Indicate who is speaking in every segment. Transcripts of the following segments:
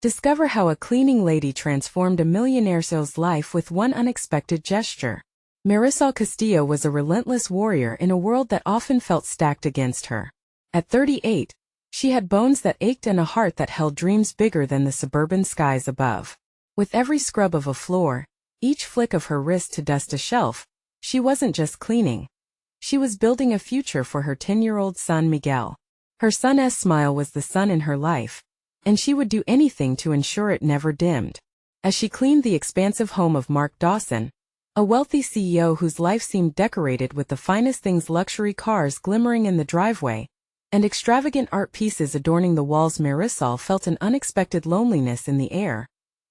Speaker 1: Discover how a cleaning lady transformed a millionaire's life with one unexpected gesture. Marisol Castillo was a relentless warrior in a world that often felt stacked against her. At 38, she had bones that ached and a heart that held dreams bigger than the suburban skies above. With every scrub of a floor, each flick of her wrist to dust a shelf, she wasn't just cleaning. She was building a future for her 10-year-old son Miguel. Her son's smile was the sun in her life, and she would do anything to ensure it never dimmed. As she cleaned the expansive home of Mark Dawson, a wealthy CEO whose life seemed decorated with the finest things, luxury cars glimmering in the driveway, and extravagant art pieces adorning the walls, Marisol felt an unexpected loneliness in the air,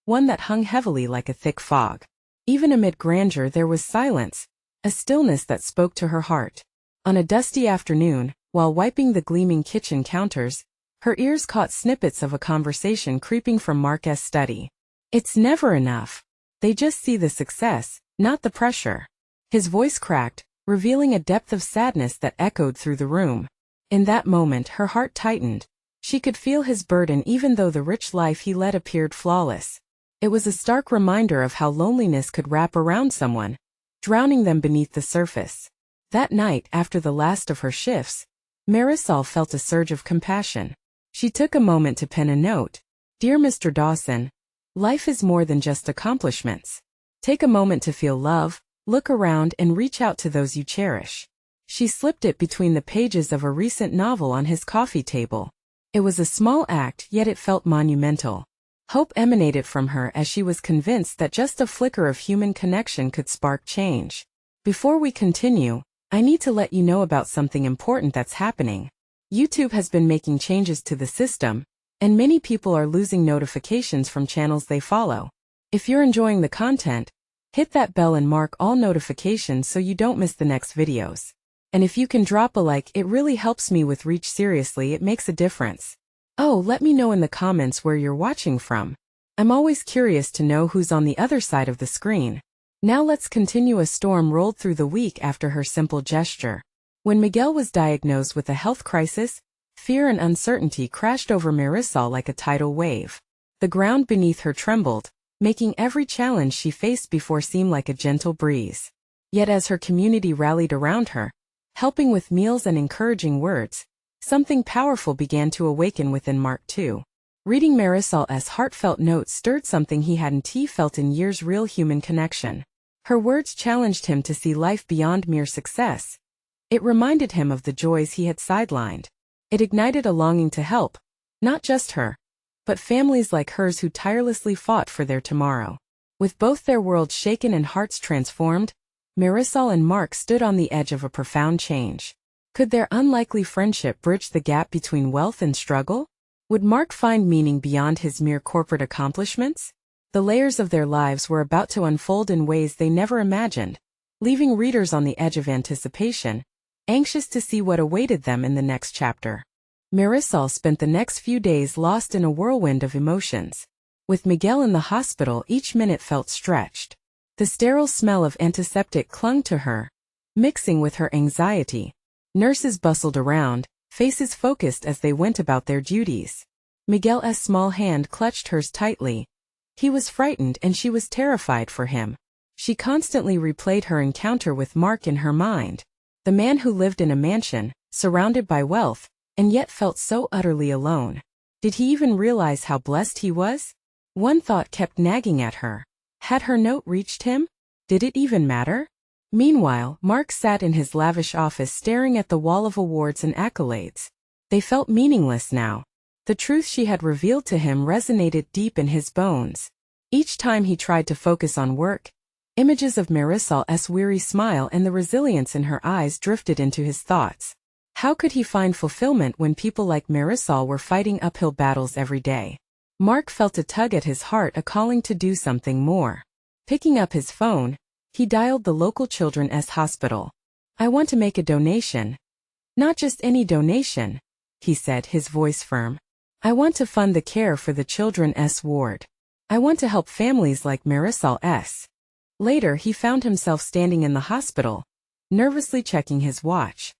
Speaker 1: one that hung heavily like a thick fog. Even amid grandeur there was silence, a stillness that spoke to her heart. On a dusty afternoon, while wiping the gleaming kitchen counters, her ears caught snippets of a conversation creeping from Mark's study. "It's never enough. They just see the success, not the pressure." His voice cracked, revealing a depth of sadness that echoed through the room. In that moment her heart tightened. She could feel his burden even though the rich life he led appeared flawless. It was a stark reminder of how loneliness could wrap around someone, drowning them beneath the surface. That night, after the last of her shifts, Marisol felt a surge of compassion. She took a moment to pen a note. "Dear Mr. Dawson, life is more than just accomplishments. Take a moment to feel love, look around and reach out to those you cherish." She slipped it between the pages of a recent novel on his coffee table. It was a small act, yet it felt monumental. Hope emanated from her as she was convinced that just a flicker of human connection could spark change. Before we continue, I need to let you know about something important that's happening. YouTube has been making changes to the system, and many people are losing notifications from channels they follow. If you're enjoying the content, hit that bell and mark all notifications so you don't miss the next videos. And if you can drop a like, it really helps me with reach. Seriously, it makes a difference. Oh, let me know in the comments where you're watching from. I'm always curious to know who's on the other side of the screen. Now let's continue. A storm rolled through the week after her simple gesture. When Miguel was diagnosed with a health crisis, fear and uncertainty crashed over Marisol like a tidal wave. The ground beneath her trembled, making every challenge she faced before seem like a gentle breeze. Yet as her community rallied around her, helping with meals and encouraging words, something powerful began to awaken within Mark too. Reading Marisol's heartfelt notes stirred something he hadn't felt in years: real human connection. Her words challenged him to see life beyond mere success. It reminded him of the joys he had sidelined. It ignited a longing to help, not just her, but families like hers who tirelessly fought for their tomorrow. With both their worlds shaken and hearts transformed, Marisol and Mark stood on the edge of a profound change. Could their unlikely friendship bridge the gap between wealth and struggle? Would Mark find meaning beyond his mere corporate accomplishments? The layers of their lives were about to unfold in ways they never imagined, leaving readers on the edge of anticipation, anxious to see what awaited them in the next chapter. Marisol spent the next few days lost in a whirlwind of emotions. With Miguel in the hospital, each minute felt stretched. The sterile smell of antiseptic clung to her, mixing with her anxiety. Nurses bustled around, faces focused as they went about their duties. Miguel's small hand clutched hers tightly. He was frightened and she was terrified for him. She constantly replayed her encounter with Mark in her mind. The man who lived in a mansion, surrounded by wealth, and yet felt so utterly alone. Did he even realize how blessed he was? One thought kept nagging at her. Had her note reached him? Did it even matter? Meanwhile, Mark sat in his lavish office staring at the wall of awards and accolades. They felt meaningless now. The truth she had revealed to him resonated deep in his bones. Each time he tried to focus on work, images of Marisol's weary smile and the resilience in her eyes drifted into his thoughts. How could he find fulfillment when people like Marisol were fighting uphill battles every day? Mark felt a tug at his heart, a calling to do something more. Picking up his phone, he dialed the local children's hospital. "I want to make a donation." "Not just any donation," he said, his voice firm. "I want to fund the care for the children's ward. I want to help families like Marisol's." Later he found himself standing in the hospital, nervously checking his watch.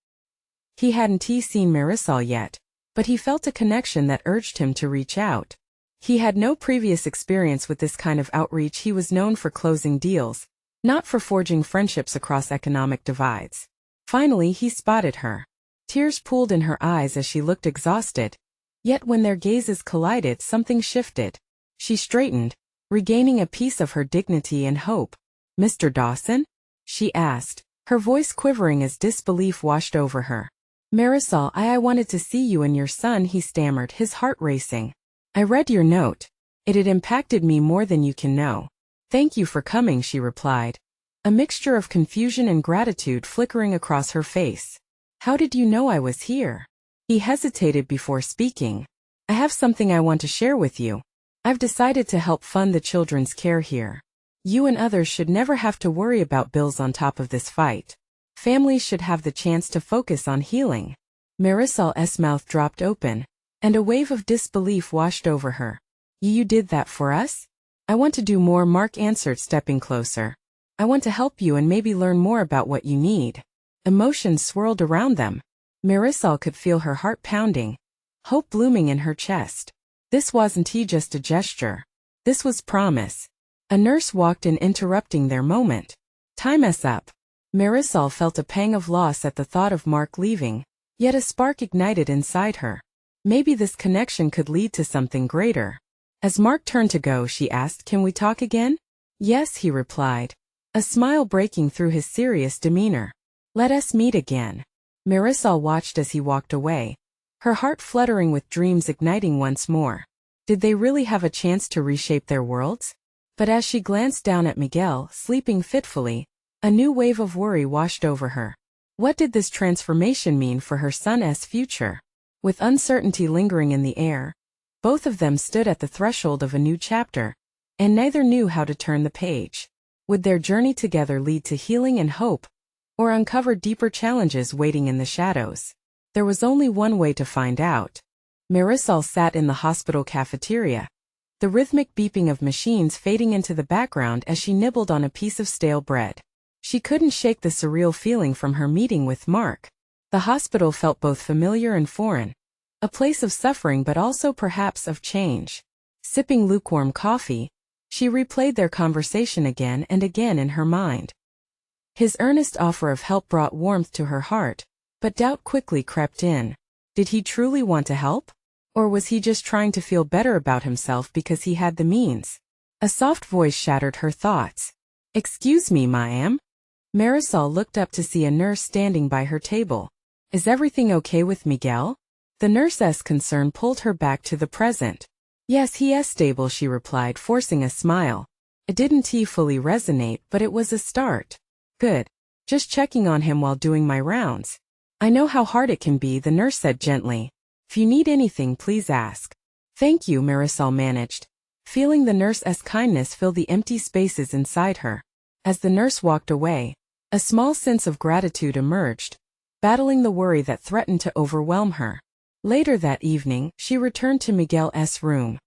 Speaker 1: He hadn't seen Marisol yet, but he felt a connection that urged him to reach out. He had no previous experience with this kind of outreach. He was known for closing deals, not for forging friendships across economic divides. Finally, he spotted her. Tears pooled in her eyes as she looked exhausted. Yet when their gazes collided, something shifted. She straightened, regaining a piece of her dignity and hope. "Mr. Dawson?" she asked, her voice quivering as disbelief washed over her. "Marisol, I wanted to see you and your son," he stammered, his heart racing. "I read your note. It had impacted me more than you can know." "Thank you for coming," she replied, a mixture of confusion and gratitude flickering across her face. "How did you know I was here?" He hesitated before speaking. "I have something I want to share with you. I've decided to help fund the children's care here. You and others should never have to worry about bills on top of this fight. Families should have the chance to focus on healing." Marisol's mouth dropped open, and a wave of disbelief washed over her. You did that for us?" "I want to do more," Mark answered, stepping closer. "I want to help you and maybe learn more about what you need." Emotions swirled around them. Marisol could feel her heart pounding, hope blooming in her chest. This wasn't just a gesture. This was promise. A nurse walked in, interrupting their moment. "Time's up." Marisol felt a pang of loss at the thought of Mark leaving, yet a spark ignited inside her. Maybe this connection could lead to something greater. As Mark turned to go, she asked, "Can we talk again?" "Yes," he replied, a smile breaking through his serious demeanor. "Let us meet again." Marisol watched as he walked away, her heart fluttering with dreams igniting once more. Did they really have a chance to reshape their worlds? But as she glanced down at Miguel, sleeping fitfully, a new wave of worry washed over her. What did this transformation mean for her son's future? With uncertainty lingering in the air, both of them stood at the threshold of a new chapter, and neither knew how to turn the page. Would their journey together lead to healing and hope, or uncover deeper challenges waiting in the shadows? There was only one way to find out. Marisol sat in the hospital cafeteria, the rhythmic beeping of machines fading into the background as she nibbled on a piece of stale bread. She couldn't shake the surreal feeling from her meeting with Mark. The hospital felt both familiar and foreign, a place of suffering but also perhaps of change. Sipping lukewarm coffee, she replayed their conversation again and again in her mind. His earnest offer of help brought warmth to her heart, but doubt quickly crept in. Did he truly want to help? Or was he just trying to feel better about himself because he had the means? A soft voice shattered her thoughts. "Excuse me, ma'am." Marisol looked up to see a nurse standing by her table. "Is everything okay with Miguel?" The nurse's concern pulled her back to the present. "Yes, he is stable," she replied, forcing a smile. It didn't fully resonate, but it was a start. "Good. Just checking on him while doing my rounds." "I know how hard it can be," the nurse said gently. "If you need anything, please ask." "Thank you," Marisol managed, feeling the nurse's kindness fill the empty spaces inside her. As the nurse walked away, a small sense of gratitude emerged, battling the worry that threatened to overwhelm her. Later that evening, she returned to Miguel's room.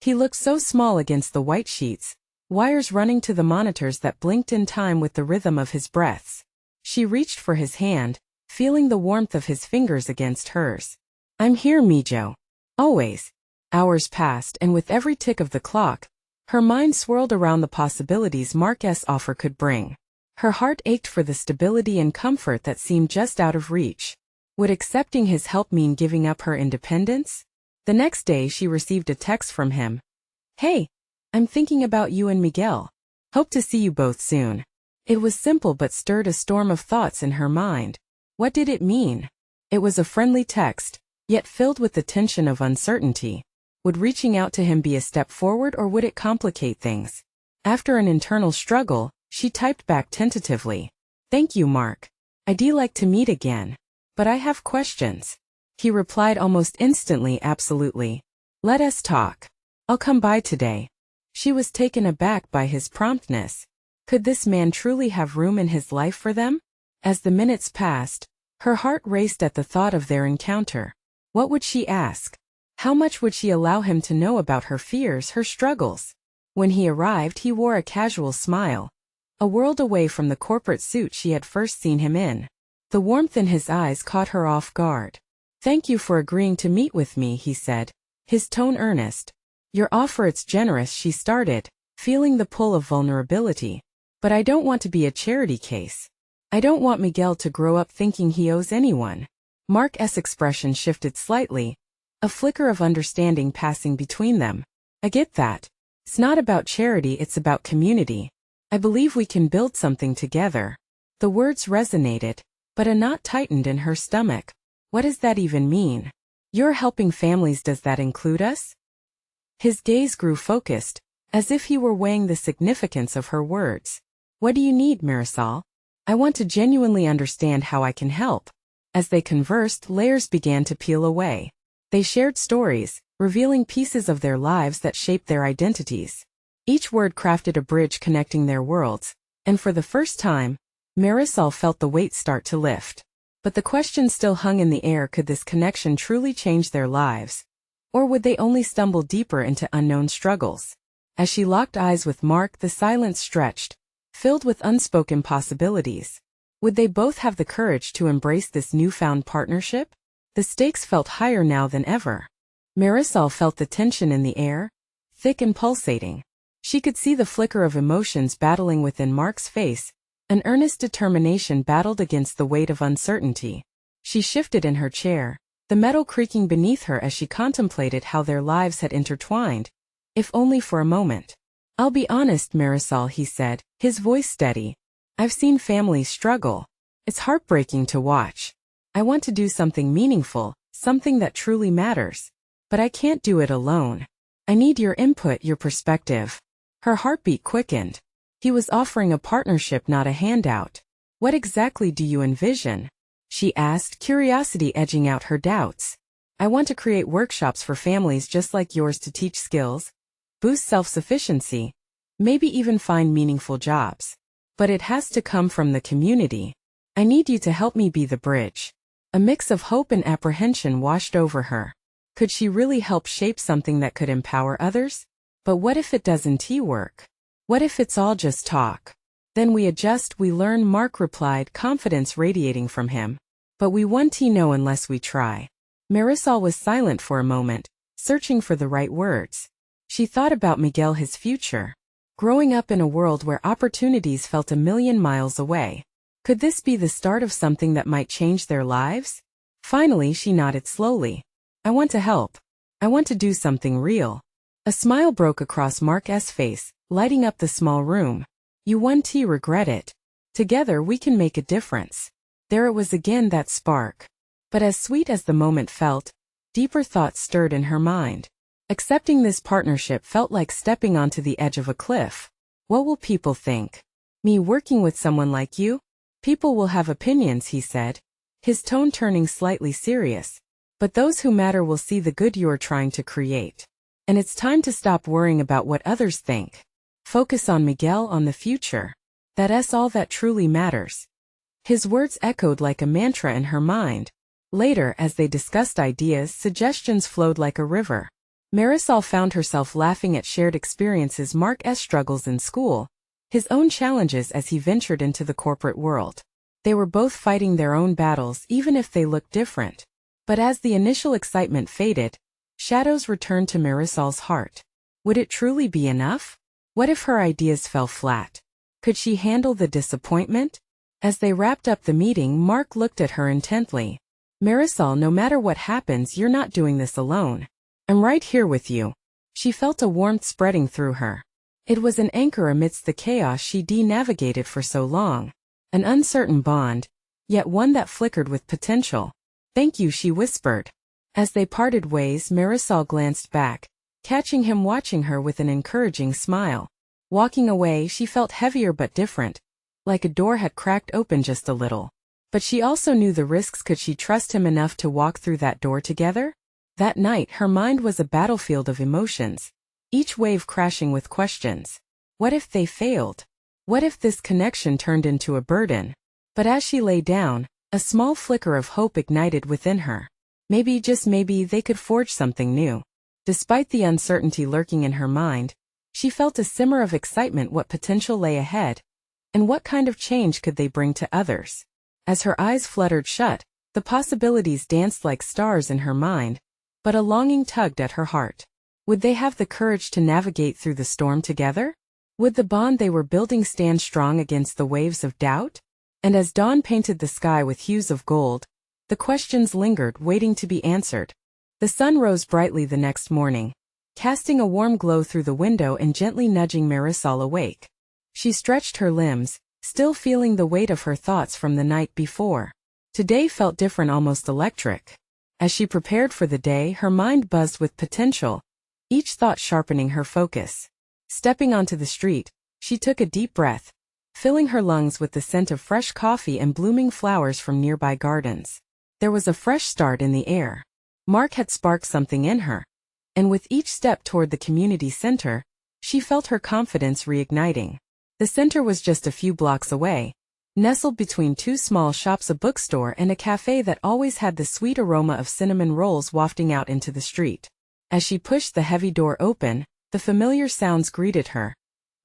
Speaker 1: He looked so small against the white sheets, wires running to the monitors that blinked in time with the rhythm of his breaths. She reached for his hand, feeling the warmth of his fingers against hers. "I'm here, Mijo. Always." Hours passed, and with every tick of the clock, her mind swirled around the possibilities Mark's offer could bring. Her heart ached for the stability and comfort that seemed just out of reach. Would accepting his help mean giving up her independence? The next day she received a text from him. "Hey, I'm thinking about you and Miguel. Hope to see you both soon." It was simple but stirred a storm of thoughts in her mind. What did it mean? It was a friendly text, yet filled with the tension of uncertainty. Would reaching out to him be a step forward, or would it complicate things? After an internal struggle, she typed back tentatively. "Thank you, Mark. I'd like to meet again. But I have questions." He replied almost instantly, "Absolutely. Let us talk. I'll come by today." She was taken aback by his promptness. Could this man truly have room in his life for them? As the minutes passed, her heart raced at the thought of their encounter. What would she ask? How much would she allow him to know about her fears, her struggles? When he arrived, he wore a casual smile, a world away from the corporate suit she had first seen him in. The warmth in his eyes caught her off guard. "Thank you for agreeing to meet with me," he said, his tone earnest. Your offer, it's generous, she started, feeling the pull of vulnerability. But I don't want to be a charity case. I don't want Miguel to grow up thinking he owes anyone. Mark's expression shifted slightly, a flicker of understanding passing between them. I get that. It's not about charity, it's about community. I believe we can build something together. The words resonated, but a knot tightened in her stomach. What does that even mean? You're helping families, does that include us? His gaze grew focused, as if he were weighing the significance of her words. What do you need, Marisol? I want to genuinely understand how I can help. As they conversed, layers began to peel away. They shared stories, revealing pieces of their lives that shaped their identities. Each word crafted a bridge connecting their worlds, and for the first time, Marisol felt the weight start to lift. But the question still hung in the air: could this connection truly change their lives? Or would they only stumble deeper into unknown struggles? As she locked eyes with Mark, the silence stretched, filled with unspoken possibilities. Would they both have the courage to embrace this newfound partnership? The stakes felt higher now than ever. Marisol felt the tension in the air, thick and pulsating. She could see the flicker of emotions battling within Mark's face. An earnest determination battled against the weight of uncertainty. She shifted in her chair, the metal creaking beneath her as she contemplated how their lives had intertwined, if only for a moment. I'll be honest, Marisol, he said, his voice steady. I've seen families struggle. It's heartbreaking to watch. I want to do something meaningful, something that truly matters. But I can't do it alone. I need your input, your perspective. Her heartbeat quickened. He was offering a partnership, not a handout. What exactly do you envision? She asked, curiosity edging out her doubts. I want to create workshops for families just like yours to teach skills, boost self-sufficiency, maybe even find meaningful jobs. But it has to come from the community. I need you to help me be the bridge. A mix of hope and apprehension washed over her. Could she really help shape something that could empower others? But what if it doesn't work? What if it's all just talk? Then we adjust, we learn, Mark replied, confidence radiating from him. But we won't know unless we try. Marisol was silent for a moment, searching for the right words. She thought about Miguel, his future. Growing up in a world where opportunities felt a million miles away. Could this be the start of something that might change their lives? Finally, she nodded slowly. I want to help. I want to do something real. A smile broke across Mark's face, lighting up the small room. You won't regret it. Together we can make a difference. There it was again, that spark. But as sweet as the moment felt, deeper thoughts stirred in her mind. Accepting this partnership felt like stepping onto the edge of a cliff. What will people think? Me working with someone like you? People will have opinions, he said, his tone turning slightly serious. But those who matter will see the good you're trying to create. And it's time to stop worrying about what others think. Focus on Miguel, on the future. That's all that truly matters. His words echoed like a mantra in her mind. Later, as they discussed ideas, suggestions flowed like a river. Marisol found herself laughing at shared experiences: Mark's struggles in school, his own challenges as he ventured into the corporate world. They were both fighting their own battles, even if they looked different. But as the initial excitement faded, shadows returned to Marisol's heart. Would it truly be enough? What if her ideas fell flat? Could she handle the disappointment? As they wrapped up the meeting, Mark looked at her intently. Marisol, no matter what happens, you're not doing this alone. I'm right here with you. She felt a warmth spreading through her. It was an anchor amidst the chaos she'd navigated for so long. An uncertain bond, yet one that flickered with potential. Thank you, she whispered. As they parted ways, Marisol glanced back, catching him watching her with an encouraging smile. Walking away, she felt heavier but different, like a door had cracked open just a little. But she also knew the risks. Could she trust him enough to walk through that door together? That night, her mind was a battlefield of emotions, each wave crashing with questions. What if they failed? What if this connection turned into a burden? But as she lay down, a small flicker of hope ignited within her. Maybe, just maybe, they could forge something new. Despite the uncertainty lurking in her mind, she felt a simmer of excitement. What potential lay ahead? And what kind of change could they bring to others? As her eyes fluttered shut, the possibilities danced like stars in her mind, but a longing tugged at her heart. Would they have the courage to navigate through the storm together? Would the bond they were building stand strong against the waves of doubt? And as dawn painted the sky with hues of gold, the questions lingered, waiting to be answered. The sun rose brightly the next morning, casting a warm glow through the window and gently nudging Marisol awake. She stretched her limbs, still feeling the weight of her thoughts from the night before. Today felt different, almost electric. As she prepared for the day, her mind buzzed with potential, each thought sharpening her focus. Stepping onto the street, she took a deep breath, filling her lungs with the scent of fresh coffee and blooming flowers from nearby gardens. There was a fresh start in the air. Mark had sparked something in her, and with each step toward the community center, she felt her confidence reigniting. The center was just a few blocks away, nestled between two small shops, a bookstore and a cafe that always had the sweet aroma of cinnamon rolls wafting out into the street. As she pushed the heavy door open, the familiar sounds greeted her.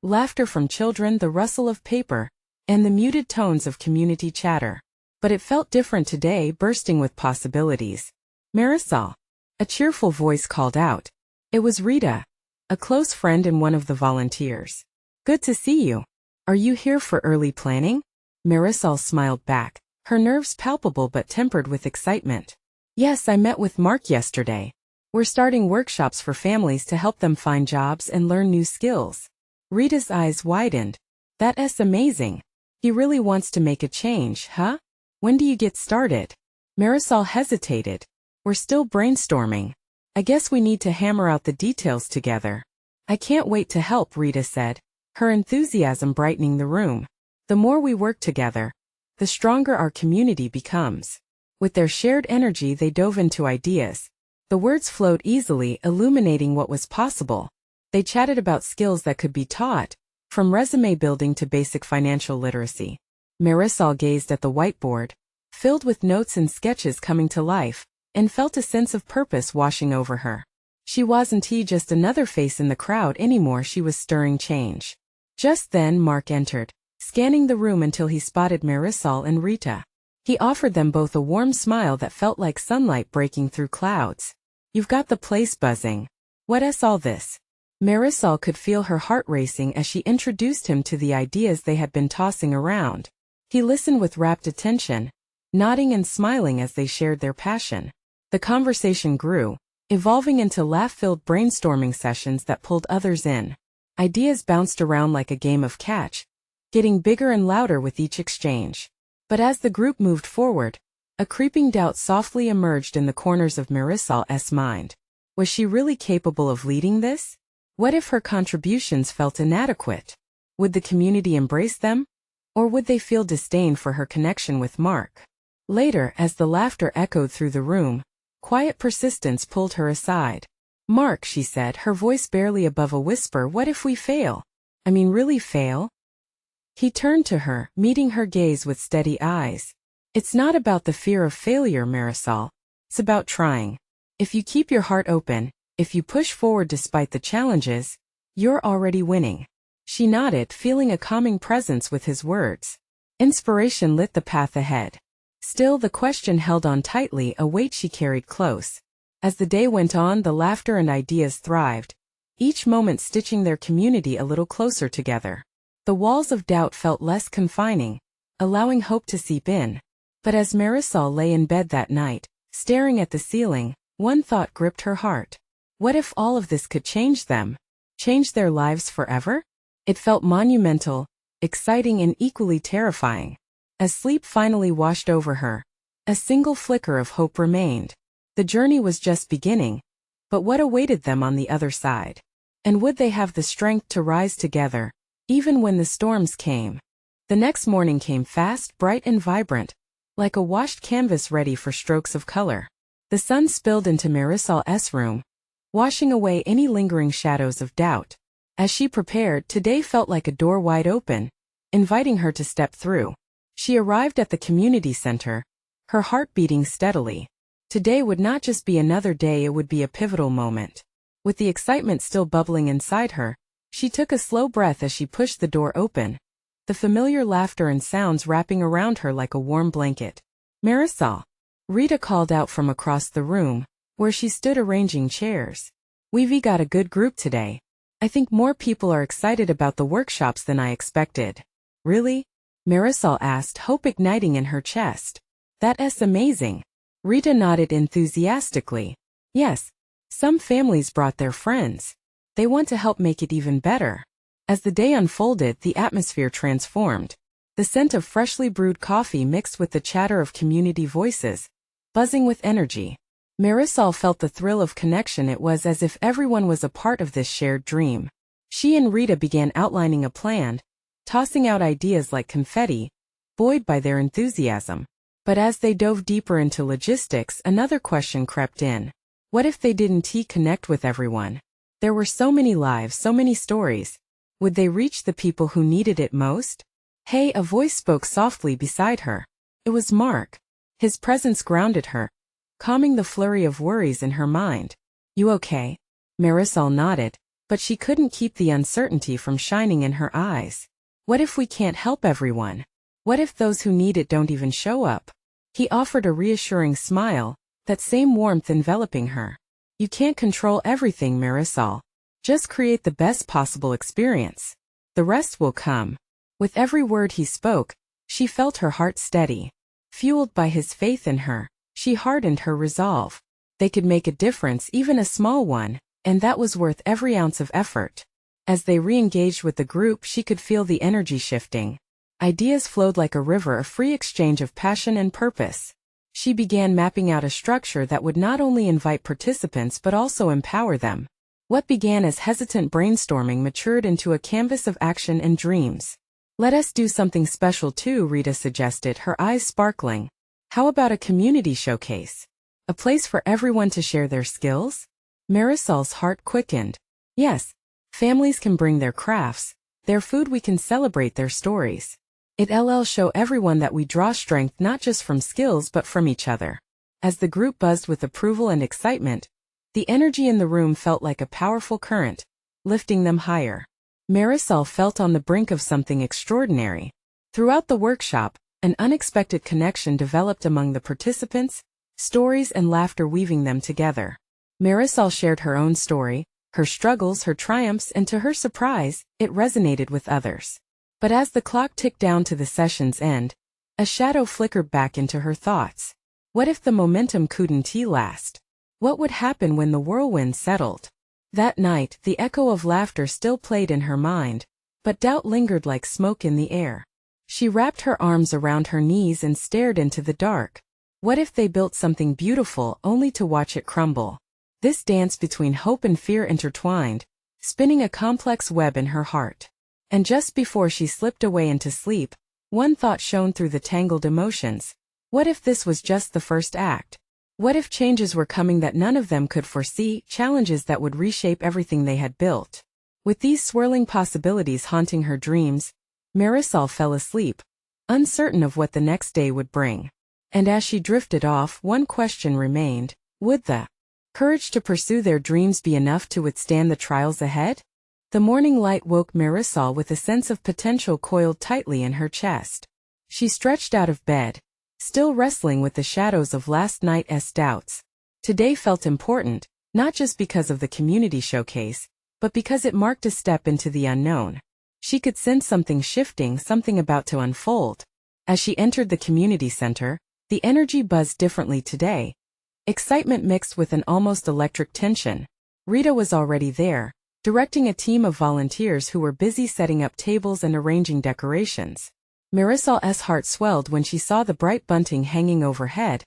Speaker 1: Laughter from children, the rustle of paper, and the muted tones of community chatter. But it felt different today, bursting with possibilities. Marisol. A cheerful voice called out. It was Rita, a close friend and one of the volunteers. Good to see you. Are you here for early planning? Marisol smiled back, her nerves palpable but tempered with excitement. Yes, I met with Mark yesterday. We're starting workshops for families to help them find jobs and learn new skills. Rita's eyes widened. That's amazing. He really wants to make a change, huh? When do you get started? Marisol hesitated. We're still brainstorming. I guess we need to hammer out the details together. I can't wait to help, Rita said, her enthusiasm brightening the room. The more we work together, the stronger our community becomes. With their shared energy, they dove into ideas. The words flowed easily, illuminating what was possible. They chatted about skills that could be taught, from resume building to basic financial literacy. Marisol gazed at the whiteboard, filled with notes and sketches coming to life, and felt a sense of purpose washing over her. She wasn't just another face in the crowd anymore, she was stirring change. Just then Mark entered, scanning the room until he spotted Marisol and Rita. He offered them both a warm smile that felt like sunlight breaking through clouds. You've got the place buzzing. What's all this? Marisol could feel her heart racing as she introduced him to the ideas they had been tossing around. He listened with rapt attention, nodding and smiling as they shared their passion. The conversation grew, evolving into laugh-filled brainstorming sessions that pulled others in. Ideas bounced around like a game of catch, getting bigger and louder with each exchange. But as the group moved forward, a creeping doubt softly emerged in the corners of Marisol's mind. Was she really capable of leading this? What if her contributions felt inadequate? Would the community embrace them? Or would they feel disdain for her connection with Mark? Later, as the laughter echoed through the room, quiet persistence pulled her aside. Mark, she said, her voice barely above a whisper, what if we fail? Really fail? He turned to her, meeting her gaze with steady eyes. It's not about the fear of failure, Marisol. It's about trying. If you keep your heart open, if you push forward despite the challenges, you're already winning. She nodded, feeling a calming presence with his words. Inspiration lit the path ahead. Still, the question held on tightly, a weight she carried close. As the day went on, the laughter and ideas thrived, each moment stitching their community a little closer together. The walls of doubt felt less confining, allowing hope to seep in. But as Marisol lay in bed that night, staring at the ceiling, one thought gripped her heart. What if all of this could change them? Change their lives forever? It felt monumental, exciting and equally terrifying. As sleep finally washed over her, a single flicker of hope remained. The journey was just beginning, but what awaited them on the other side? And would they have the strength to rise together, even when the storms came? The next morning came fast, bright and vibrant, like a washed canvas ready for strokes of color. The sun spilled into Marisol's room, washing away any lingering shadows of doubt. As she prepared, today felt like a door wide open, inviting her to step through. She arrived at the community center, her heart beating steadily. Today would not just be another day, it would be a pivotal moment. With the excitement still bubbling inside her, she took a slow breath as she pushed the door open, the familiar laughter and sounds wrapping around her like a warm blanket. Marisol, Rita called out from across the room, where she stood arranging chairs. We've got a good group today. I think more people are excited about the workshops than I expected. Really? Marisol asked, hope igniting in her chest. That's amazing. Rita nodded enthusiastically. Yes. Some families brought their friends. They want to help make it even better. As the day unfolded, the atmosphere transformed. The scent of freshly brewed coffee mixed with the chatter of community voices, buzzing with energy. Marisol felt the thrill of connection. It was as if everyone was a part of this shared dream. She and Rita began outlining a plan, tossing out ideas like confetti, buoyed by their enthusiasm. But as they dove deeper into logistics, another question crept in. What if they didn't connect with everyone? There were so many lives, so many stories. Would they reach the people who needed it most? Hey, a voice spoke softly beside her. It was Mark. His presence grounded her, calming the flurry of worries in her mind. You okay? Marisol nodded, but she couldn't keep the uncertainty from shining in her eyes. What if we can't help everyone? What if those who need it don't even show up? He offered a reassuring smile, that same warmth enveloping her. You can't control everything, Marisol. Just create the best possible experience. The rest will come. With every word he spoke, she felt her heart steady. Fueled by his faith in her, she hardened her resolve. They could make a difference, even a small one, and that was worth every ounce of effort. As they re-engaged with the group, she could feel the energy shifting. Ideas flowed like a river, a free exchange of passion and purpose. She began mapping out a structure that would not only invite participants but also empower them. What began as hesitant brainstorming matured into a canvas of action and dreams. Let us do something special too, Rita suggested, her eyes sparkling. How about a community showcase? A place for everyone to share their skills? Marisol's heart quickened. Yes, families can bring their crafts, their food, we can celebrate their stories. It'll show everyone that we draw strength not just from skills but from each other. As the group buzzed with approval and excitement, the energy in the room felt like a powerful current, lifting them higher. Marisol felt on the brink of something extraordinary. Throughout the workshop, an unexpected connection developed among the participants, stories and laughter weaving them together. Marisol shared her own story, her struggles, her triumphs, and to her surprise, it resonated with others. But as the clock ticked down to the session's end, a shadow flickered back into her thoughts. What if the momentum couldn't last? What would happen when the whirlwind settled? That night, the echo of laughter still played in her mind, but doubt lingered like smoke in the air. She wrapped her arms around her knees and stared into the dark. What if they built something beautiful only to watch it crumble? This dance between hope and fear intertwined, spinning a complex web in her heart. And just before she slipped away into sleep, one thought shone through the tangled emotions. What if this was just the first act? What if changes were coming that none of them could foresee, challenges that would reshape everything they had built? With these swirling possibilities haunting her dreams, Marisol fell asleep, uncertain of what the next day would bring. And as she drifted off, one question remained: would the courage to pursue their dreams be enough to withstand the trials ahead? The morning light woke Marisol with a sense of potential coiled tightly in her chest. She stretched out of bed, still wrestling with the shadows of last night's doubts. Today felt important, not just because of the community showcase, but because it marked a step into the unknown. She could sense something shifting, something about to unfold. As she entered the community center, the energy buzzed differently today. Excitement mixed with an almost electric tension. Rita was already there, directing a team of volunteers who were busy setting up tables and arranging decorations. Marisol's heart swelled when she saw the bright bunting hanging overhead,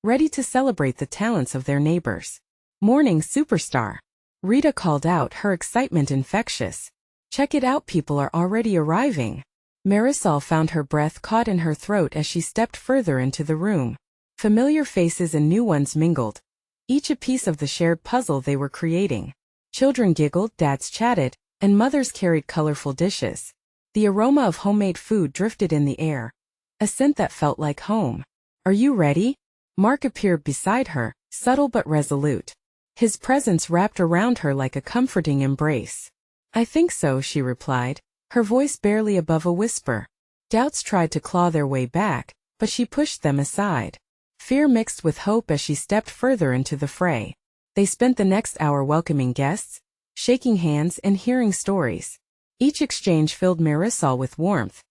Speaker 1: ready to celebrate the talents of their neighbors. Morning superstar! Rita called out, her excitement infectious. Check it out, people are already arriving. Marisol found her breath caught in her throat as she stepped further into the room. Familiar faces and new ones mingled, each a piece of the shared puzzle they were creating. Children giggled, dads chatted, and mothers carried colorful dishes. The aroma of homemade food drifted in the air, a scent that felt like home. Are you ready? Mark appeared beside her, subtle but resolute. His presence wrapped around her like a comforting embrace. I think so, she replied, her voice barely above a whisper. Doubts tried to claw their way back, but she pushed them aside. Fear mixed with hope as she stepped further into the fray. They spent the next hour welcoming guests, shaking hands and hearing stories. Each exchange filled Marisol with warmth.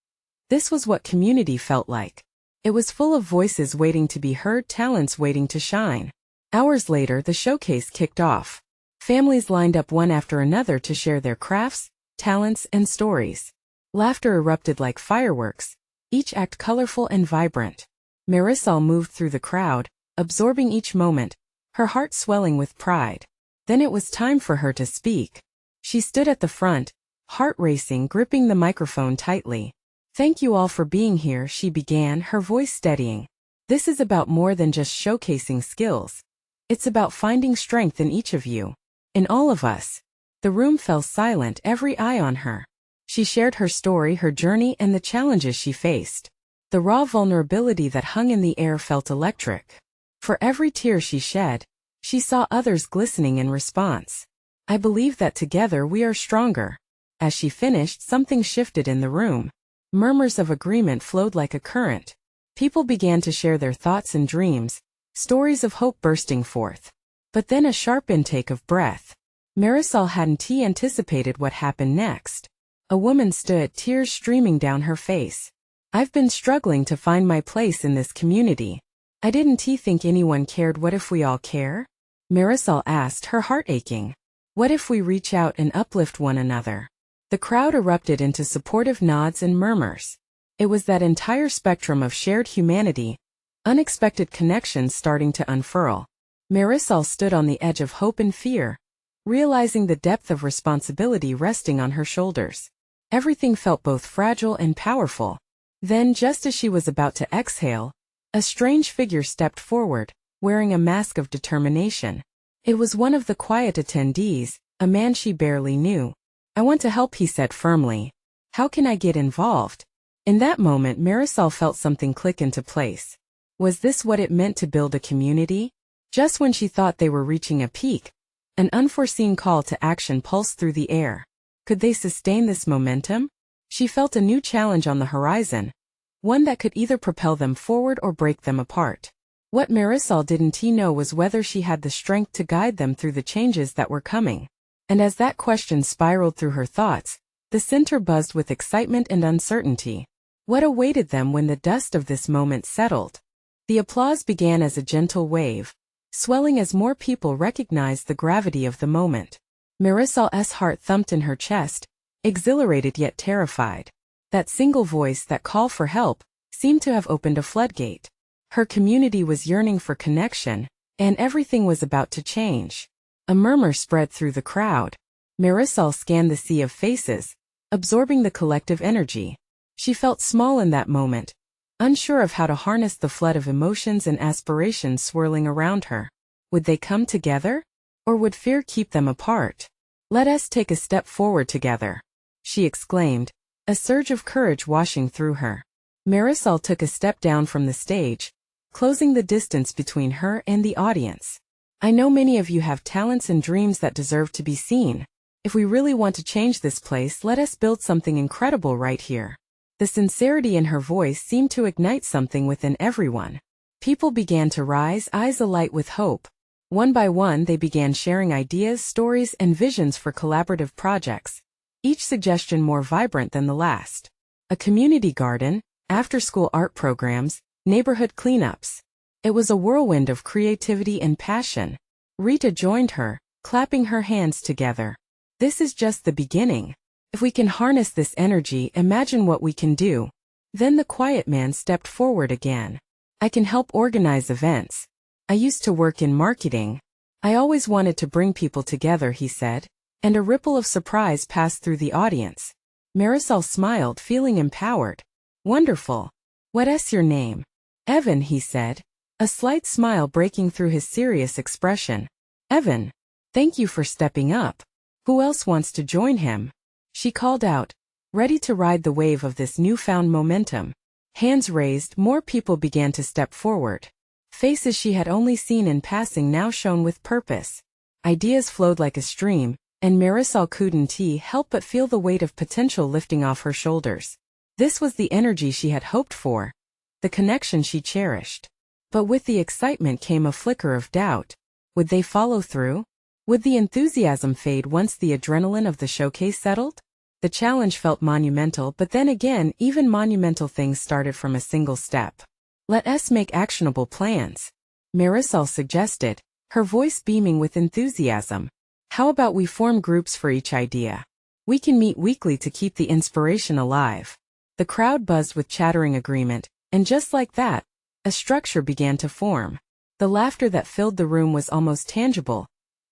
Speaker 1: This was what community felt like. It was full of voices waiting to be heard, talents waiting to shine. Hours later, the showcase kicked off. Families lined up one after another to share their crafts, talents, and stories. Laughter erupted like fireworks, each act colorful and vibrant. Marisol moved through the crowd, absorbing each moment, her heart swelling with pride. Then it was time for her to speak. She stood at the front, heart racing, gripping the microphone tightly. "Thank you all for being here," she began, her voice steadying. "This is about more than just showcasing skills. It's about finding strength in each of you. In all of us." The room fell silent, every eye on her. She shared her story, her journey, and the challenges she faced. The raw vulnerability that hung in the air felt electric. For every tear she shed, she saw others glistening in response. "I believe that together we are stronger." As she finished, something shifted in the room. Murmurs of agreement flowed like a current. People began to share their thoughts and dreams, stories of hope bursting forth. But then a sharp intake of breath. Marisol hadn't anticipated what happened next. A woman stood, tears streaming down her face. "I've been struggling to find my place in this community. I didn't think anyone cared. What if we all care?" Marisol asked, her heart aching. "What if we reach out and uplift one another?" The crowd erupted into supportive nods and murmurs. It was that entire spectrum of shared humanity, unexpected connections starting to unfurl. Marisol stood on the edge of hope and fear, realizing the depth of responsibility resting on her shoulders. Everything felt both fragile and powerful. Then, just as she was about to exhale, a strange figure stepped forward, wearing a mask of determination. It was one of the quiet attendees, a man she barely knew. "I want to help," he said firmly. "How can I get involved?" In that moment, Marisol felt something click into place. Was this what it meant to build a community? Just when she thought they were reaching a peak, an unforeseen call to action pulsed through the air. Could they sustain this momentum? She felt a new challenge on the horizon, one that could either propel them forward or break them apart. What Marisol didn't know was whether she had the strength to guide them through the changes that were coming. And as that question spiraled through her thoughts, the center buzzed with excitement and uncertainty. What awaited them when the dust of this moment settled? The applause began as a gentle wave, swelling as more people recognized the gravity of the moment. Marisol's heart thumped in her chest, exhilarated yet terrified. That single voice, that call for help, seemed to have opened a floodgate. Her community was yearning for connection, and everything was about to change. A murmur spread through the crowd. Marisol scanned the sea of faces, absorbing the collective energy. She felt small in that moment, unsure of how to harness the flood of emotions and aspirations swirling around her. Would they come together? Or would fear keep them apart? "Let us take a step forward together," she exclaimed, a surge of courage washing through her. Marisol took a step down from the stage, closing the distance between her and the audience. "I know many of you have talents and dreams that deserve to be seen. If we really want to change this place, let us build something incredible right here." The sincerity in her voice seemed to ignite something within everyone. People began to rise, eyes alight with hope. One by one, they began sharing ideas, stories, and visions for collaborative projects, each suggestion more vibrant than the last. A community garden, after-school art programs, neighborhood cleanups. It was a whirlwind of creativity and passion. Rita joined her, clapping her hands together. "This is just the beginning. If we can harness this energy, imagine what we can do." Then the quiet man stepped forward again. "I can help organize events. I used to work in marketing. I always wanted to bring people together," he said, and a ripple of surprise passed through the audience. Marisol smiled, feeling empowered. "Wonderful. What's your name?" "Evan," he said, a slight smile breaking through his serious expression. "Evan, thank you for stepping up. Who else wants to join him?" She called out, ready to ride the wave of this newfound momentum. Hands raised, more people began to step forward. Faces she had only seen in passing now shone with purpose. Ideas flowed like a stream, and Marisol couldn't help but feel the weight of potential lifting off her shoulders. This was the energy she had hoped for, the connection she cherished. But with the excitement came a flicker of doubt. Would they follow through? Would the enthusiasm fade once the adrenaline of the showcase settled? The challenge felt monumental, but then again, even monumental things started from a single step. Let us make actionable plans, Marisol suggested, her voice beaming with enthusiasm. How about we form groups for each idea? We can meet weekly to keep the inspiration alive. The crowd buzzed with chattering agreement, and just like that, a structure began to form. The laughter that filled the room was almost tangible,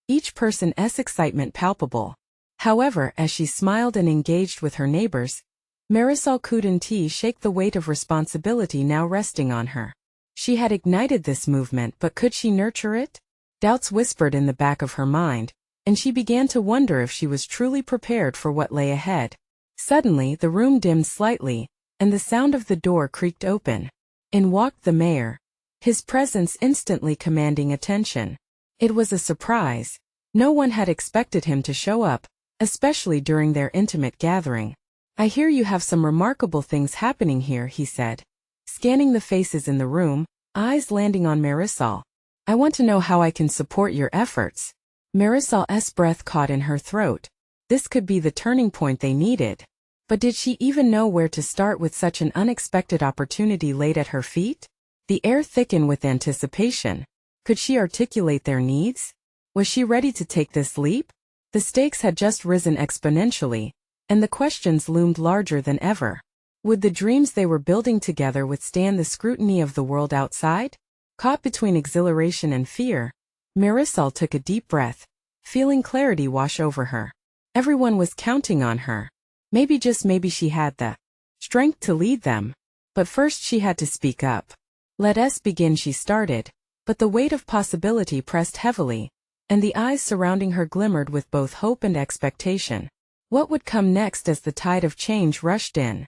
Speaker 1: each person's excitement palpable. However, as she smiled and engaged with her neighbors, Marisol couldn't shake the weight of responsibility now resting on her. She had ignited this movement, but could she nurture it? Doubts whispered in the back of her mind, and she began to wonder if she was truly prepared for what lay ahead. Suddenly, the room dimmed slightly, and the sound of the door creaked open. In walked the mayor, his presence instantly commanding attention. It was a surprise. No one had expected him to show up, especially during their intimate gathering. I hear you have some remarkable things happening here, he said, scanning the faces in the room, eyes landing on Marisol. I want to know how I can support your efforts. Marisol's breath caught in her throat. This could be the turning point they needed. But did she even know where to start with such an unexpected opportunity laid at her feet? The air thickened with anticipation. Could she articulate their needs? Was she ready to take this leap? The stakes had just risen exponentially, and the questions loomed larger than ever. Would the dreams they were building together withstand the scrutiny of the world outside? Caught between exhilaration and fear, Marisol took a deep breath, feeling clarity wash over her. Everyone was counting on her. Maybe, just maybe, she had the strength to lead them. But first she had to speak up. Let us begin, she started, but the weight of possibility pressed heavily, and the eyes surrounding her glimmered with both hope and expectation. What would come next as the tide of change rushed in?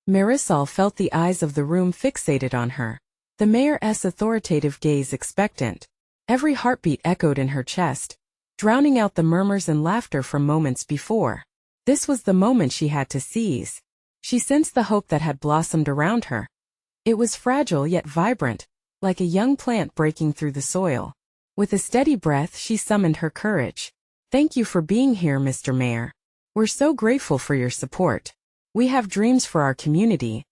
Speaker 1: Marisol felt the eyes of the room fixated on her, the mayor's authoritative gaze expectant. Every heartbeat echoed in her chest, drowning out the murmurs and laughter from moments before. This was the moment she had to seize. She sensed the hope that had blossomed around her. It was fragile yet vibrant, like a young plant breaking through the soil. With a steady breath, she summoned her courage. Thank you for being here, Mr. Mayor. We're so grateful for your support. We have dreams for our community,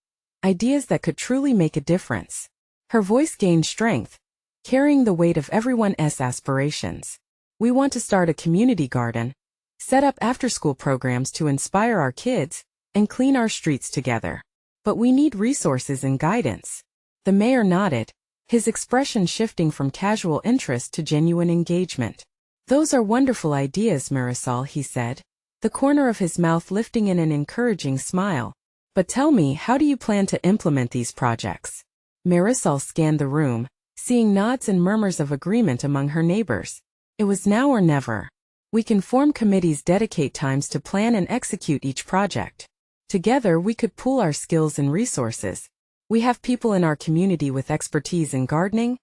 Speaker 1: ideas that could truly make a difference. Her voice gained strength, carrying the weight of everyone's aspirations. We want to start a community garden, set up after-school programs to inspire our kids, and clean our streets together. But we need resources and guidance. The mayor nodded, his expression shifting from casual interest to genuine engagement. Those are wonderful ideas, Marisol, he said, the corner of his mouth lifting in an encouraging smile. But tell me, how do you plan to implement these projects? Marisol scanned the room, seeing nods and murmurs of agreement among her neighbors. It was now or never. We can form committees, dedicate times to plan and execute each project. Together we could pool our skills and resources. We have people in our community with expertise in gardening,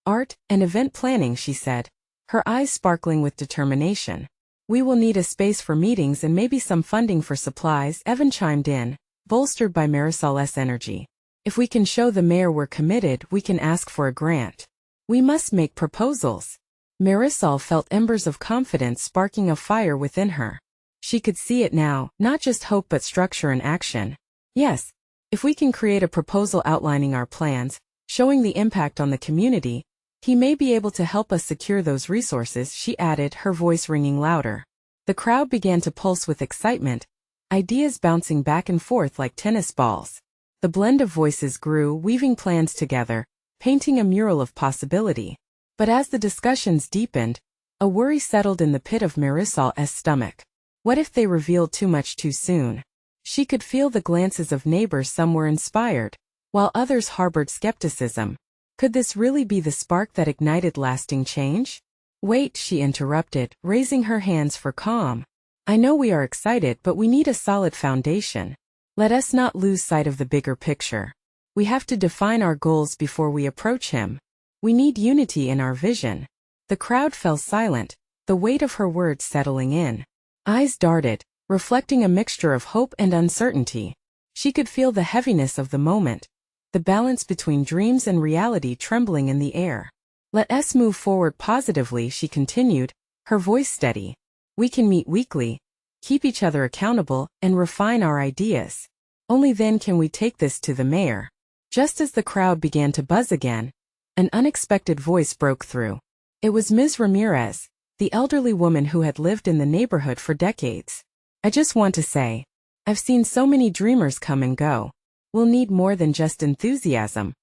Speaker 1: art, and event planning, she said, her eyes sparkling with determination. We will need a space for meetings and maybe some funding for supplies, Evan chimed in, bolstered by Marisol's energy. If we can show the mayor we're committed, we can ask for a grant. We must make proposals. Marisol felt embers of confidence sparking a fire within her. She could see it now, not just hope but structure and action. Yes, if we can create a proposal outlining our plans, showing the impact on the community, he may be able to help us secure those resources, she added, her voice ringing louder. The crowd began to pulse with excitement, ideas bouncing back and forth like tennis balls. The blend of voices grew, weaving plans together, painting a mural of possibility. But as the discussions deepened, a worry settled in the pit of Marisol's stomach. What if they revealed too much too soon? She could feel the glances of neighbors. Some were inspired, while others harbored skepticism. Could this really be the spark that ignited lasting change? Wait, she interrupted, raising her hands for calm. I know we are excited, but we need a solid foundation. Let us not lose sight of the bigger picture. We have to define our goals before we approach him. We need unity in our vision. The crowd fell silent, the weight of her words settling in. Eyes darted, reflecting a mixture of hope and uncertainty. She could feel the heaviness of the moment, the balance between dreams and reality trembling in the air. Let us move forward positively, she continued, her voice steady. We can meet weekly, keep each other accountable, and refine our ideas. Only then can we take this to the mayor. Just as the crowd began to buzz again, an unexpected voice broke through. It was Ms. Ramirez, the elderly woman who had lived in the neighborhood for decades. I just want to say, I've seen so many dreamers come and go. We'll need more than just enthusiasm.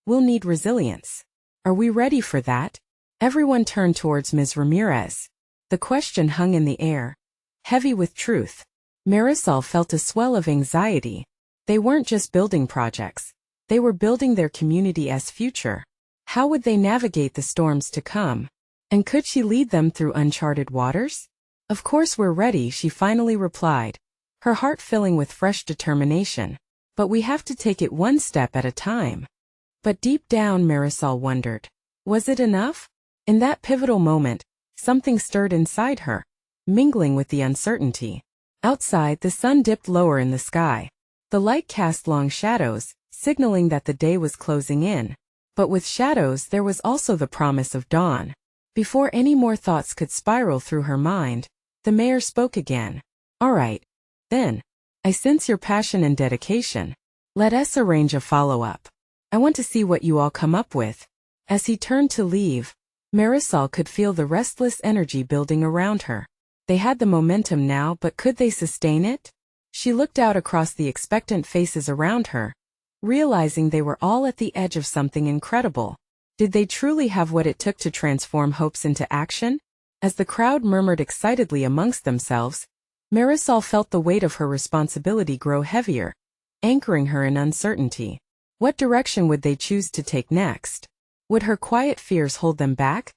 Speaker 1: We'll need resilience. Are we ready for that? Everyone turned towards Ms. Ramirez. The question hung in the air, heavy with truth. Marisol felt a swell of anxiety. They weren't just building projects. They were building their community's future. How would they navigate the storms to come? And could she lead them through uncharted waters? Of course we're ready, she finally replied, her heart filling with fresh determination. But we have to take it one step at a time. But deep down, Marisol wondered, was it enough? In that pivotal moment, something stirred inside her, mingling with the uncertainty. Outside, the sun dipped lower in the sky. The light cast long shadows, signaling that the day was closing in. But with shadows there was also the promise of dawn. Before any more thoughts could spiral through her mind, the mayor spoke again. All right, then. I sense your passion and dedication. Let us arrange a follow-up. I want to see what you all come up with. As he turned to leave, Marisol could feel the restless energy building around her. They had the momentum now, but could they sustain it? She looked out across the expectant faces around her, realizing they were all at the edge of something incredible. Did they truly have what it took to transform hopes into action? As the crowd murmured excitedly amongst themselves, Marisol felt the weight of her responsibility grow heavier, anchoring her in uncertainty. What direction would they choose to take next? Would her quiet fears hold them back?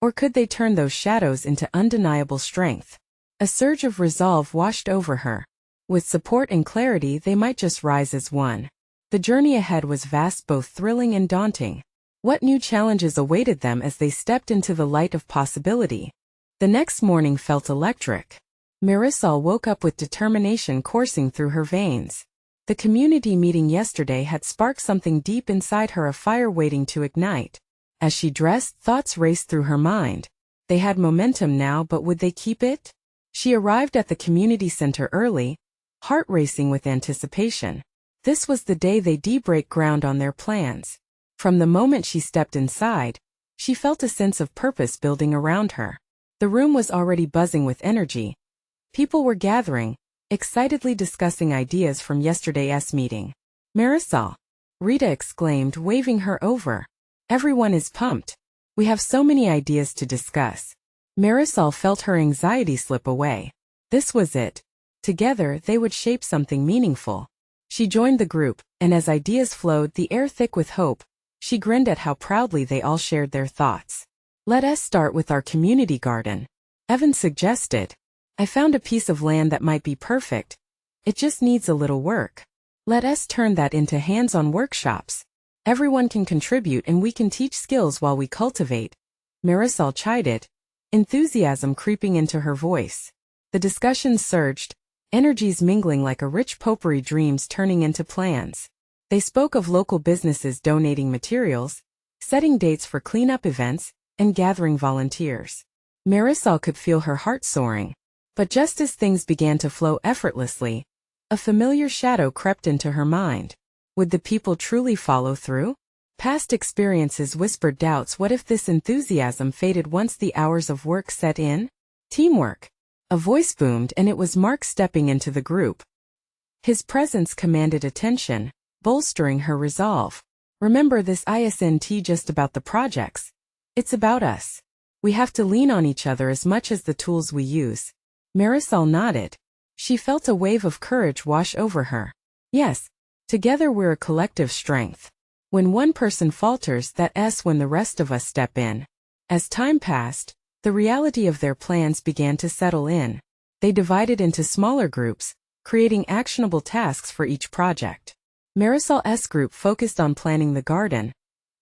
Speaker 1: Or could they turn those shadows into undeniable strength? A surge of resolve washed over her. With support and clarity, they might just rise as one. The journey ahead was vast, both thrilling and daunting. What new challenges awaited them as they stepped into the light of possibility? The next morning felt electric. Marisol woke up with determination coursing through her veins. The community meeting yesterday had sparked something deep inside her, a fire waiting to ignite. As she dressed, thoughts raced through her mind. They had momentum now, but would they keep it? She arrived at the community center early, heart racing with anticipation. This was the day they'd break ground on their plans. From the moment she stepped inside, she felt a sense of purpose building around her. The room was already buzzing with energy. People were gathering, excitedly discussing ideas from yesterday's meeting. Marisol, Rita exclaimed, waving her over. Everyone is pumped. We have so many ideas to discuss. Marisol felt her anxiety slip away. This was it. Together, they would shape something meaningful. She joined the group, and as ideas flowed, the air thick with hope, she grinned at how proudly they all shared their thoughts. Let us start with our community garden. Evan suggested. I found a piece of land that might be perfect. It just needs a little work. Let us turn that into hands-on workshops. Everyone can contribute and we can teach skills while we cultivate. Marisol chided, enthusiasm creeping into her voice. The discussions surged, energies mingling like a rich potpourri, dreams turning into plans. They spoke of local businesses donating materials, setting dates for cleanup events, and gathering volunteers. Marisol could feel her heart soaring. But just as things began to flow effortlessly, a familiar shadow crept into her mind. Would the people truly follow through? Past experiences whispered doubts. What if this enthusiasm faded once the hours of work set in? Teamwork. A voice boomed, and it was Mark stepping into the group. His presence commanded attention, bolstering her resolve. Remember, this isn't just about the projects. It's about us. We have to lean on each other as much as the tools we use. Marisol nodded. She felt a wave of courage wash over her. Yes, together we're a collective strength. When one person falters, that's when the rest of us step in. As time passed, the reality of their plans began to settle in. They divided into smaller groups, creating actionable tasks for each project. Marisol's group focused on planning the garden,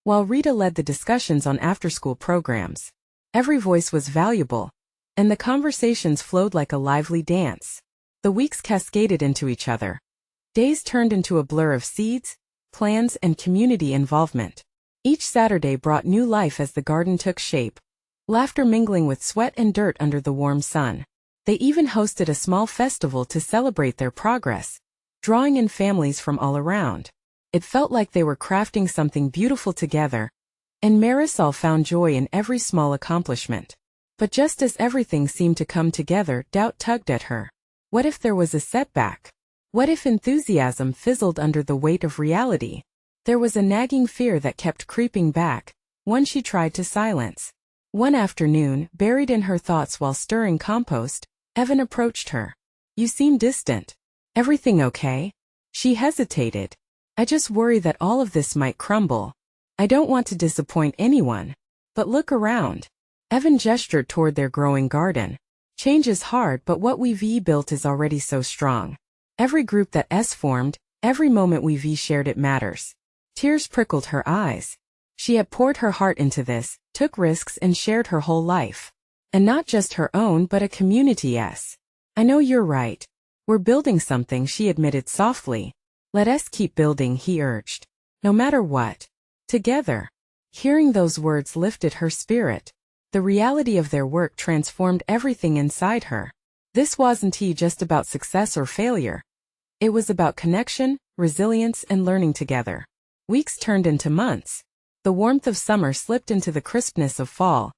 Speaker 1: while Rita led the discussions on after-school programs. Every voice was valuable, and the conversations flowed like a lively dance. The weeks cascaded into each other. Days turned into a blur of seeds, plans, and community involvement. Each Saturday brought new life as the garden took shape, laughter mingling with sweat and dirt under the warm sun. They even hosted a small festival to celebrate their progress, drawing in families from all around. It felt like they were crafting something beautiful together, and Marisol found joy in every small accomplishment. But just as everything seemed to come together, doubt tugged at her. What if there was a setback? What if enthusiasm fizzled under the weight of reality? There was a nagging fear that kept creeping back, one she tried to silence. One afternoon, buried in her thoughts while stirring compost, Evan approached her. "You seem distant. Everything okay?" She hesitated. "I just worry that all of this might crumble. I don't want to disappoint anyone. But look around." Evan gestured toward their growing garden. "Change is hard, but what we've built is already so strong. Every group that S formed, every moment we've shared, it matters." Tears prickled her eyes. She had poured her heart into this, took risks and shared her whole life. And not just her own but a community. "S. I know you're right. We're building something," she admitted softly. "Let us keep building," he urged. "No matter what. Together." Hearing those words lifted her spirit. The reality of their work transformed everything inside her. This wasn't just about success or failure. It was about connection, resilience, and learning together. Weeks turned into months. The warmth of summer slipped into the crispness of fall,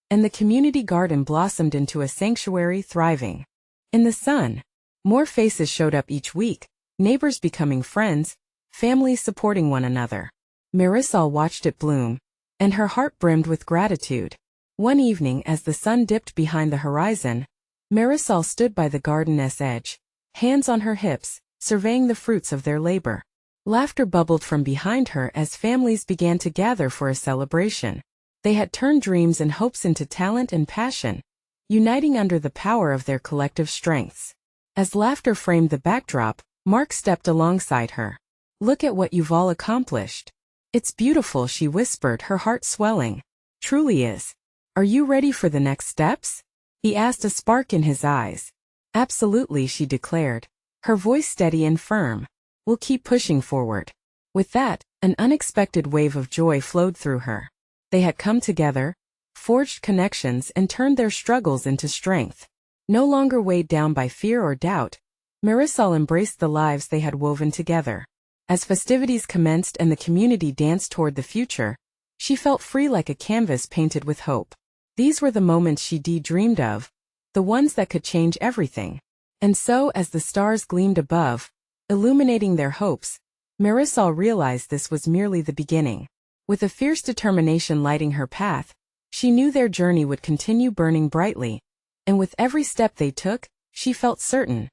Speaker 1: and the community garden blossomed into a sanctuary thriving. In the sun, more faces showed up each week, neighbors becoming friends, families supporting one another. Marisol watched it bloom, and her heart brimmed with gratitude. One evening, as the sun dipped behind the horizon, Marisol stood by the garden's edge, hands on her hips, surveying the fruits of their labor. Laughter bubbled from behind her as families began to gather for a celebration. They had turned dreams and hopes into talent and passion, uniting under the power of their collective strengths. As laughter framed the backdrop, Mark stepped alongside her. "Look at what you've all accomplished." "It's beautiful," she whispered, her heart swelling. "Truly is. Are you ready for the next steps?" he asked, a spark in his eyes. "Absolutely," she declared, her voice steady and firm. "We'll keep pushing forward." With that, an unexpected wave of joy flowed through her. They had come together, forged connections, and turned their struggles into strength. No longer weighed down by fear or doubt, Marisol embraced the lives they had woven together. As festivities commenced and the community danced toward the future, she felt free like a canvas painted with hope. These were the moments she dreamed of, the ones that could change everything. And so, as the stars gleamed above, illuminating their hopes, Marisol realized this was merely the beginning. With a fierce determination lighting her path, she knew their journey would continue burning brightly, and with every step they took, she felt certain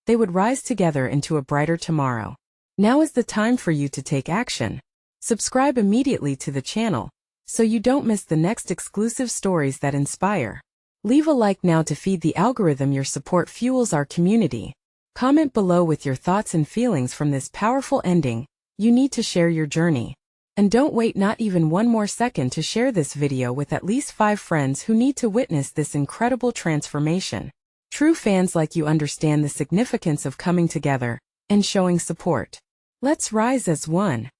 Speaker 1: they would rise together into a brighter tomorrow. Now is the time for you to take action. Subscribe immediately to the channel, so you don't miss the next exclusive stories that inspire. Leave a like now to feed the algorithm. Your support fuels our community. Comment below with your thoughts and feelings from this powerful ending. You need to share your journey. And don't wait not even one more second to share this video with at least 5 friends who need to witness this incredible transformation. True fans like you understand the significance of coming together and showing support. Let's rise as one.